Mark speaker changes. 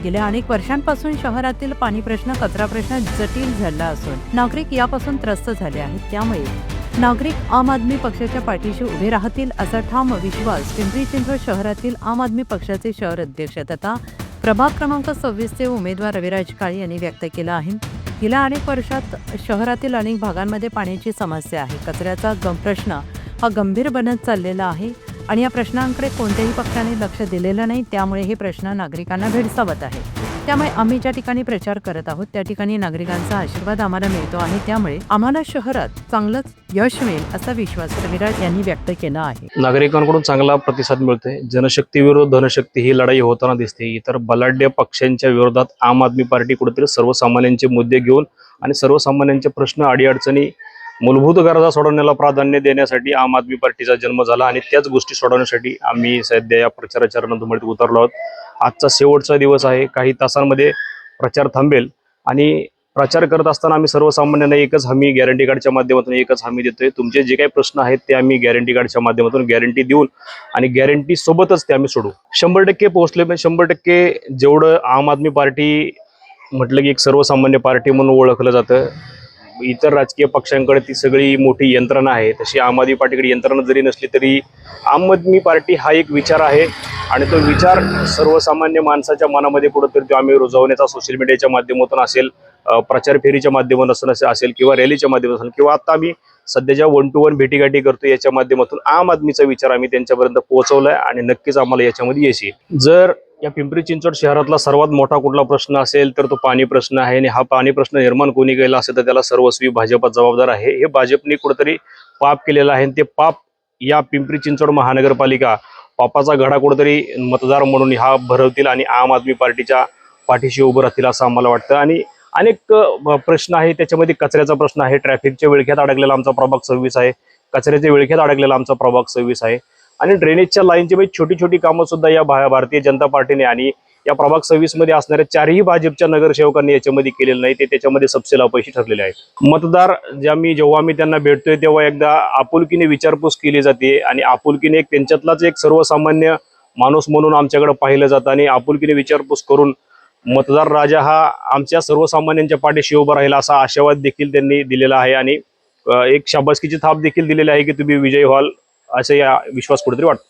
Speaker 1: गेल्या अनेक वर्षांपासून शहरातील पाणी प्रश्न, कचरा प्रश्न जटिल झाला असून नागरिक यापासून त्रस्त झाले आहेत। त्यामुळे नागरिक आम आदमी पक्षाच्या पाठीशी उभे राहतील असा ठाम विश्वास पिंपरी चिंचवड शहरातील आम आदमी पक्षाचे शहर अध्यक्ष तथा प्रभाग क्रमांक 26 चे उमेदवार रविराज काळे यांनी व्यक्त केला आहे। गेल्या अनेक वर्षात शहरातील अनेक भागांमध्ये पाण्याची समस्या आहे। कचऱ्याचा प्रश्न हा गंभीर बनत चाललेला आहे आणि या प्रश्नांकडे कोणत्याही पक्षाने लक्ष दिलेलं नाही। त्यामुळे हे प्रश्न नागरिकांना भेडसावत आहे। त्यामुळे आम्ही ज्या ठिकाणी प्रचार करत आहोत त्या ठिकाणी नागरिकांचा आशीर्वाद आम्हाला मिळतो आहे। त्यामुळे आम्हाला शहरात चांगलंच यश मिळेल असा विश्वास रविराज यांनी व्यक्त केला आहे।
Speaker 2: नागरिकांकडून चांगला प्रतिसाद मिळतोय। जनशक्ती विरोध धनशक्ती ही लढाई होताना दिसते। इतर बलाढ्य पक्षांच्या विरोधात आम आदमी पार्टी कुठेतरी सर्वसामान्यांचे मुद्दे घेऊन आणि सर्वसामान्यांचे प्रश्न अडीअडचणी मूलभूत गरजा सोडवण्याला प्राधान्य देण्यासाठी आम आदमी पार्टीचा जन्म झाला आणि त्याच गोष्टी सोडवण्यासाठी आम्ही सध्या या प्रचाराच्या रणधुमाळीत उतरलो आहोत। आजचा शेवटचा दिवस आहे। काही तासांमध्ये प्रचार थांबेल आणि प्रचार करत असताना आम्ही सर्वसामान्यांना एकच हमी गॅरंटी कार्डच्या माध्यमातून एकच हमी देतोय। तुमचे जे काही प्रश्न आहेत ते आम्ही गॅरंटी कार्डच्या माध्यमातून गॅरंटी देऊन आणि गॅरंटी सोबतच ते आम्ही सोडू। 100% पोहोचले, पण 100% जेवढं आम आदमी पार्टी म्हटलं की एक सर्वसामान्य पार्टी म्हणून ओळखलं जातं। इतर राजकीय पक्षांकडे ती सगळी मोठी यंत्रणा आहे, तशी आम आदमी पार्टीकडे यंत्रणा जरी नसली तरी आम आदमी पार्टी हा एक विचार आहे आणि तो विचार सर्वसामान्य माणसाच्या मनामध्ये कुठंतरी तो आम्ही रुजवण्याचा सोशल मीडियाच्या माध्यमातून असेल, प्रचार फेरीच्या माध्यमातून असेल किंवा रॅलीच्या माध्यमातून किंवा आता आम्ही सध्या ज्या 1 to 1 भेटीगाठी करतो याच्या माध्यमातून आम आदमीचा विचार आम्ही त्यांच्यापर्यंत पोहोचवलाय आणि नक्कीच आम्हाला याच्यामध्ये यश येईल। जर या पिंपरी चिंचवड शहरातला सर्वात मोठा कुठला प्रश्न असेल तर तो पाणी प्रश्न आहे आणि हा पाणी प्रश्न निर्माण कोणी केला असेल तर त्याला सर्वस्वी भाजप जबाबदार आहे। हे भाजपने कुठेतरी पाप केलेलं आहे आणि ते पाप या पिंपरी चिंचवड महानगरपालिका पापाचा घडा कुठेतरी मतदार म्हणून हा भरवतील आणि आम आदमी पार्टीच्या पाठीशी उभं राहतील असं आम्हाला वाटतं। आणि अनेक प्रश्न आहे, त्याच्यामध्ये कचऱ्याचा प्रश्न आहे, ट्रॅफिकच्या विळख्यात अडकलेला आमचा प्रभाग 26 आहे, कचऱ्याच्या विळख्यात अडकलेला आमचा प्रभाग 26 आहे आणि ड्रेनेजच्या लाईनची छोटी छोटी कामं सुद्धा या भारतीय जनता पार्टीने आणि या प्रभाग 26 मध्ये असणाऱ्या 4ही भाजपच्या नगरसेवकांनी याच्यामध्ये केलेलं नाही, ते त्याच्यामध्ये सबसेल अपयशी ठरलेले आहेत। मतदार जेव्हा आम्ही त्यांना भेटतोय तेव्हा एकदा आपुलकीने विचारपूस केली जाते आणि आपुलकीने त्यांच्यातलाच एक सर्वसामान्य माणूस म्हणून आमच्याकडे पाहिलं जातं आणि आपुलकीने विचारपूस करून मतदार राजा हा आमच्या सर्वसामान्यांच्या पाठीशी उभा राहील असा आशावाद देखील त्यांनी दिलेला आहे आणि एक शाबासकीची थाप देखील दिलेली आहे की तुम्ही विजयी व्हाल असे या विश्वास कुठेतरी वाटतो।